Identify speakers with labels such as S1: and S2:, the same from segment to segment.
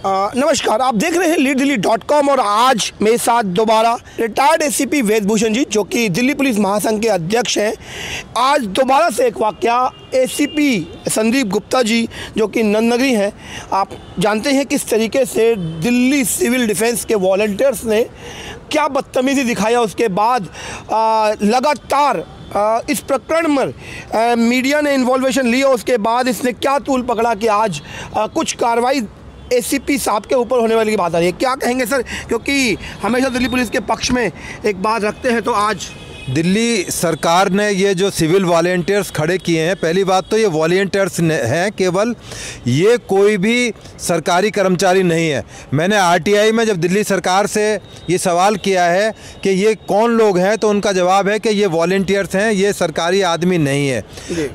S1: नमस्कार, आप देख रहे हैं leaddelhi.com और आज मेरे साथ दोबारा रिटायर्ड एसीपी वेदभूषण जी, जो कि दिल्ली पुलिस महासंघ के अध्यक्ष हैं। आज दोबारा से एक वाकया, एसीपी संदीप गुप्ता जी जो कि नंदनगरी हैं, आप जानते हैं किस तरीके से दिल्ली सिविल डिफेंस के वॉलंटियर्स ने क्या बदतमीज़ी दिखाया। उसके बाद लगातार इस प्रकरण में मीडिया ने इन्वॉल्वेशन लिया। उसके बाद इसने क्या तूल पकड़ा कि आज कुछ कार्रवाई एसीपी साहब के ऊपर होने वाली की बात आ रही है। क्या कहेंगे सर, क्योंकि हमेशा दिल्ली पुलिस के पक्ष में एक बात रखते हैं, तो आज
S2: दिल्ली सरकार ने ये जो सिविल वॉलंटियर्स खड़े किए हैं, पहली बात तो ये वॉलंटियर्स हैं केवल, ये कोई भी सरकारी कर्मचारी नहीं है। मैंने आरटीआई में जब दिल्ली सरकार से ये सवाल किया है कि ये कौन लोग हैं, तो उनका जवाब है कि ये वॉलंटियर्स हैं, ये सरकारी आदमी नहीं है।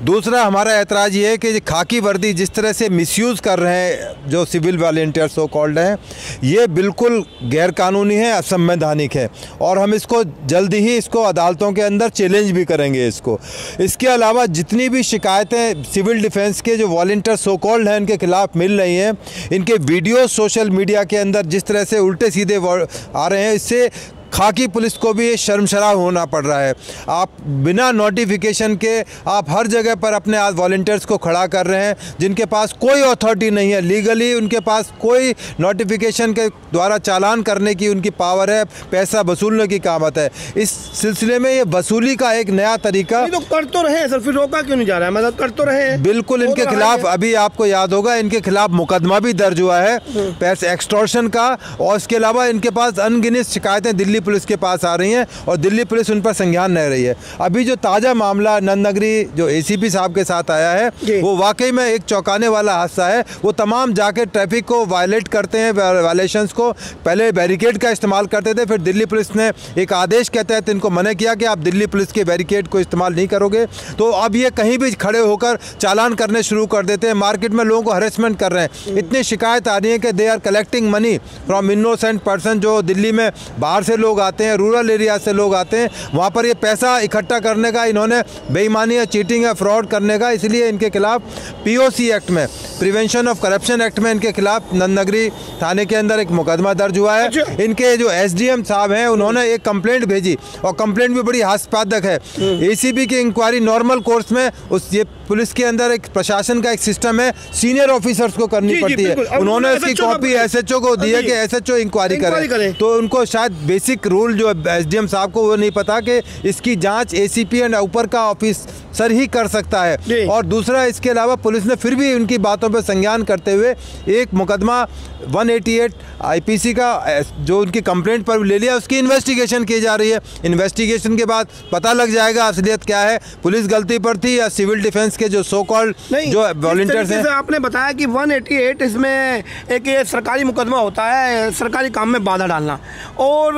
S2: दूसरा हमारा ऐतराज़ ये है कि खाकी वर्दी जिस तरह से मिसयूज़ कर रहे हैं जो सिविल वॉलंटियर्स सो कॉल्ड हैं, ये बिल्कुल गैरकानूनी है, असंवैधानिक है, और हम इसको जल्दी ही इसको अदालतों के अंदर चैलेंज भी करेंगे इसको। इसके अलावा जितनी भी शिकायतें सिविल डिफेंस के जो वॉलंटियर सो कॉल्ड हैं इनके खिलाफ मिल रही हैं, इनके वीडियो सोशल मीडिया के अंदर जिस तरह से उल्टे सीधे आ रहे हैं, इससे खाकी पुलिस को भी शर्मशराब होना पड़ रहा है। आप बिना नोटिफिकेशन के आप हर जगह पर अपने वॉलंटियर्स को खड़ा कर रहे हैं जिनके पास कोई अथॉरिटी नहीं है, लीगली उनके पास कोई नोटिफिकेशन के द्वारा चालान करने की उनकी पावर है, पैसा वसूलने की कामत है। इस सिलसिले में ये वसूली का एक नया तरीका
S1: तो कर तो रहे सर, फिर रोका क्यों नहीं जा रहा है? मतलब कर तो रहे हैं
S2: बिल्कुल। इनके खिलाफ अभी आपको याद होगा इनके खिलाफ मुकदमा भी दर्ज हुआ है पैसे एक्सटॉर्शन का, और इसके अलावा इनके पास अनगिनत शिकायतें दिल्ली पुलिस के पास आ रही हैं और दिल्ली पुलिस उन पर संज्ञान नहीं रही है। अभी जो ताज़ा मामला नंदनगरी जो एसीपी साहब के साथ आया है, वो वाकई में एक चौंकाने वाला हादसा है। वो तमाम जाके ट्रैफिक को वायलेट करते हैं, वायलेशंस को पहले बैरिकेड का इस्तेमाल करते थे, फिर दिल्ली पुलिस ने एक आदेश के तहत इनको मना किया कि आप दिल्ली पुलिस के बैरिकेड को इस्तेमाल नहीं करोगे, तो अब ये कहीं भी खड़े होकर चालान करने शुरू कर देते हैं, मार्केट में लोगों को हरेसमेंट कर रहे हैं। इतनी शिकायत आ रही है कि they are collecting money from innocent person, जो दिल्ली में बाहर से लोग आते हैं, रूरल एरिया से लोग आते हैं, वहाँ पर ये पैसा इकट्ठा करने का इन्होंने बेईमानी या चीटिंग या फ्रॉड करने का, इसलिए इनके खिलाफ पीओसी एक्ट में, प्रिवेंशन ऑफ करप्शन एक्ट में इनके खिलाफ नंदनगरी थाने के अंदर एक मुकदमा दर्ज हुआ है। इनके जो एसडीएम साहब हैं उन्होंने एक कंप्लेंट भेजी, और कंप्लेंट भी बड़ी हास्यास्पद है। एसीबी की इंक्वायरी नॉर्मल कोर्स में ये पुलिस के अंदर एक प्रशासन का एक सिस्टम है, सीनियर ऑफिसर्स को करनी पड़ती है। उन्होंने इसकी कॉपी एसएचओ को दी है कि एसएचओ इंक्वायरी करे, तो उनको शायद बेसिक रूल जो एसडीएम साहब को वो नहीं पता कि इसकी जांच एसीपी एंड ऊपर का ऑफिसर ही कर सकता है। और दूसरा, इसके अलावा पुलिस ने फिर भी उनकी बातों पर संज्ञान करते हुए एक मुकदमा 188 आईपीसी का जो उनकी कंप्लेंट पर ले लिया, उसकी इन्वेस्टिगेशन की जा रही है। इन्वेस्टिगेशन के बाद पता लग जाएगा असलियत क्या है, पुलिस गलती पर थी या सिविल डिफेंस के जो सो कॉल्ड जो वॉलंटियर्स हैं।
S1: आपने बताया कि 188 इसमें एक ये सरकारी मुकदमा होता है, सरकारी काम में बाधा डालना, और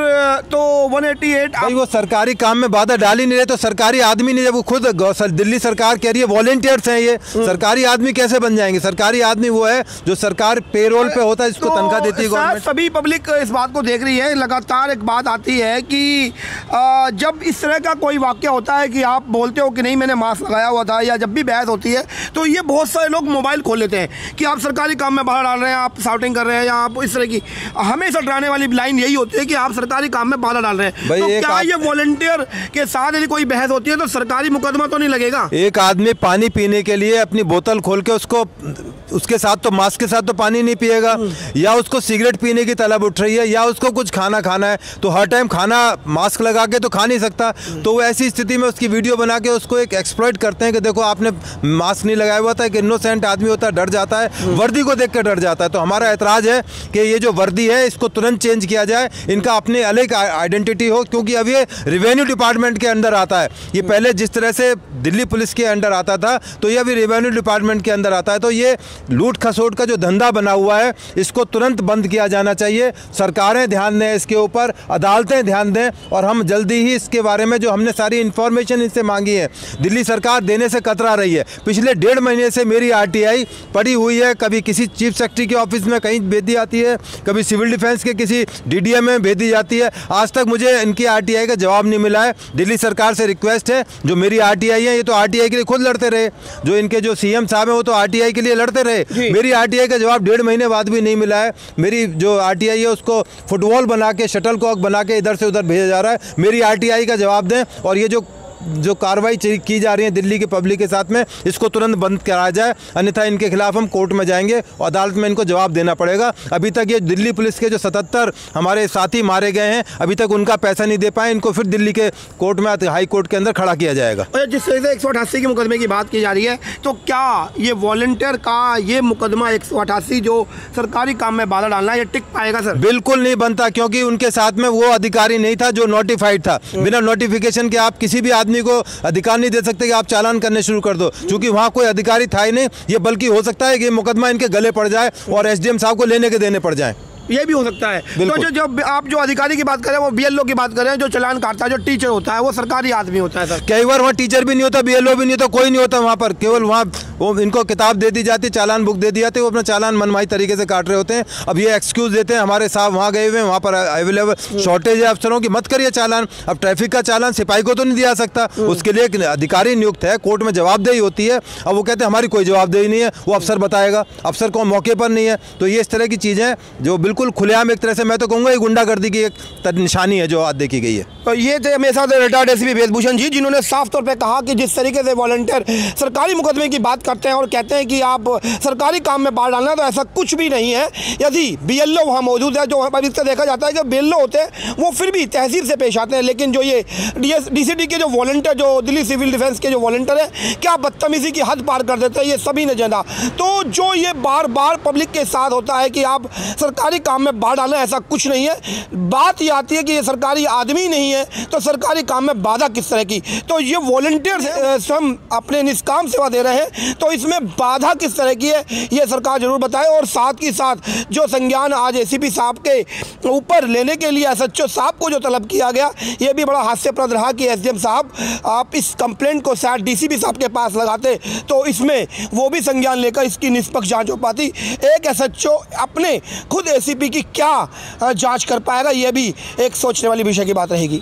S1: तो 188
S2: भाई वो सरकारी काम में बाधा डाल ही नहीं रहे, तो सरकारी आदमी नहीं, जब वो खुद दिल्ली सरकार कह रही है वॉलंटियर्स हैं, ये सरकारी आदमी कैसे बन जाएंगे? सरकारी आदमी वो है जो सरकार पेरोल पे होता है, इसको तनख्वाह देती है गवर्नमेंट।
S1: सभी पब्लिक इस बात को देख रही है। लगातार एक बात आती है कि जब इस तरह का कोई वाकया होता है कि आप बोलते हो कि नहीं मैंने मास्क लगाया हुआ था, या जब भी बहस होती है, तो ये बहुत सारे लोग मोबाइल खोल लेते हैं कि आप सरकारी काम में बाधा डाल रहे हैं, आप शाउटिंग कर रहे हैं, या आप इस तरह की हमेशा डराने वाली लाइन यही होती है कि आप सरकारी काम में बाधा डाल रहे हैं। तो क्या ये वॉलंटियर के साथ यदि कोई बहस होती है तो सरकारी मुकदमा तो नहीं लगेगा?
S2: एक आदमी पानी पीने के लिए अपनी बोतल खोल के उसके साथ तो मास्क के साथ तो पानी नहीं पिएगा, या उसको सिगरेट पीने की तलब उठ रही है, या उसको कुछ खाना खाना है, तो हर टाइम खाना मास्क लगा के तो खा नहीं सकता। तो वो ऐसी स्थिति में उसकी वीडियो बना के उसको एक एक्सप्लॉइट करते हैं कि देखो आपने मास्क नहीं लगाया हुआ था। एक इनोसेंट आदमी होता है, डर जाता है, वर्दी को देख कर डर जाता है। तो हमारा ऐतराज है कि ये जो वर्दी है इसको तुरंत चेंज किया जाए, इनका अपने अलग आइडेंटिटी हो, क्योंकि अब ये रेवेन्यू डिपार्टमेंट के अंदर आता है। ये पहले जिस तरह से दिल्ली पुलिस के अंडर आता था, तो ये अभी रेवेन्यू डिपार्टमेंट के अंदर आता है। तो ये लूट खसोट का जो धंधा बना हुआ है, इसको तुरंत बंद किया जाना चाहिए। सरकारें ध्यान दें इसके ऊपर, अदालतें ध्यान दें, और हम जल्दी ही इसके बारे में जो हमने सारी इन्फॉर्मेशन इनसे मांगी है, दिल्ली सरकार देने से कतरा रही नहीं है। पिछले 1.5 महीने से मेरी RTI पड़ी हुई है, कभी किसी चीफ सेक्रेटरी के ऑफिस में कहीं भेज दी जाती है, कभी सिविल डिफेंस के किसी DDM में भेज दी जाती है। आज तक मुझे इनकी RTI का जवाब नहीं मिला है। दिल्ली सरकार से रिक्वेस्ट है, जो मेरी RTI है, ये तो RTI के लिए खुद लड़ते रहे, जो इनके जो CM साहब हैं वो तो RTI के लिए लड़ते रहे। मेरी RTI का जवाब 1.5 महीने बाद भी नहीं मिला है। मेरी जो RTI है उसको फुटबॉल बना के, शटल कॉक बना के इधर से उधर भेजा जा रहा है। मेरी RTI का जवाब दें, और ये जो कार्रवाई की जा रही है दिल्ली के पब्लिक के साथ में, इसको तुरंत बंद कराया जाए, अन्यथा इनके खिलाफ हम कोर्ट में जाएंगे और अदालत में इनको जवाब देना पड़ेगा। अभी तक ये दिल्ली पुलिस के जो 77 हमारे साथी मारे गए हैं, अभी तक उनका पैसा नहीं दे पाए, इनको फिर दिल्ली के कोर्ट में, हाई कोर्ट के अंदर खड़ा किया जाएगा।
S1: जिस तरह से 188 के मुकदमे की बात की जा रही है, तो क्या ये वॉलंटियर का ये मुकदमा 188 जो सरकारी काम में बाधा डालना, ये टिक पाएगा सर?
S2: बिल्कुल नहीं बनता, क्योंकि उनके साथ में वो अधिकारी नहीं था जो नोटिफाइड था। बिना नोटिफिकेशन के आप किसी भी आदमी को अधिकार नहीं दे सकते कि आप चालान करने शुरू कर दो, क्योंकि वहां कोई अधिकारी था ही नहीं। ये बल्कि हो सकता है कि ये मुकदमा इनके गले पड़ जाए और SDM साहब को लेने के देने पड़ जाए,
S1: ये भी हो सकता है। तो जो आप जो अधिकारी की बात करें, वो BLO की बात करें, जो चालान काटता है, जो टीचर होता है, वो सरकारी आदमी होता है सर।
S2: कई बार वहाँ टीचर भी नहीं होता, BLO भी नहीं होता, कोई नहीं होता वहाँ पर। केवल वहाँ वो इनको किताब दे दी जाती, चालान बुक दे दी जाती, वो अपना चालान मनमानी तरीके से काट रहे होते हैं। अब ये एक्सक्यूज़ देते हैं, हमारे साहब वहाँ गए हुए हैं, वहाँ पर अवेलेबल शॉर्टेज है अफसरों की, मत करिए चालान। अब ट्रैफिक का चालान सिपाही को तो नहीं दिया सकता, उसके लिए एक अधिकारी नियुक्त है, कोर्ट में जवाबदेही होती है। अब वो कहते हैं हमारी कोई जवाबदेही नहीं है, वो अफसर बताएगा, अफसर को मौके पर नहीं है। तो ये इस तरह की चीज़ें जो बिल्कुल खुलेआम, एक तरह से मैं तो कहूँगा ये गुंडागर्दी की एक निशानी है जो आज देखी गई है।
S1: तो ये थे मेरे साथ रिटायर्ड SCP वेदभूषण जी, जिन्होंने साफ तौर पे कहा कि जिस तरीके से वॉलंटियर सरकारी मुकदमे की बात करते हैं और कहते हैं कि आप सरकारी काम में बाढ़ डालना, तो ऐसा कुछ भी नहीं है। यदि BLO वहाँ मौजूद है, जो हमारे इससे देखा जाता है कि BLO होते हैं वो फिर भी तहसीब से पेश आते हैं, लेकिन जो ये DCD के जो वॉलंटियर, जो दिल्ली सिविल डिफेंस के जो वॉलंटियर हैं, क्या बदतमीजी की हद पार कर देते हैं, ये सभी ने जाना। तो जो ये बार बार पब्लिक के साथ होता है कि आप सरकारी काम में बाढ़ डालना, ऐसा कुछ नहीं है। बात ये आती है कि ये सरकारी आदमी नहीं है, तो सरकारी काम में बाधा किस तरह की? तो ये वॉलंटियर्स हम अपने निष्काम सेवा दे रहे हैं, तो इसमें बाधा किस तरह की है, ये सरकार जरूर बताए। और साथ ही साथ जो संज्ञान आज ACP साहब के ऊपर लेने के लिए SHO साहब को जो तलब किया गया, ये भी बड़ा हास्यप्रद रहा कि SDM साहब आप इस कंप्लेंट को शायद DCP साहब के पास लगाते, तो इसमें वो भी संज्ञान लेकर इसकी निष्पक्ष जांच हो पाती। एक SHO अपने खुद ACP की क्या जांच कर पाएगा, ये भी एक सोचने वाली विषय की बात रहेगी।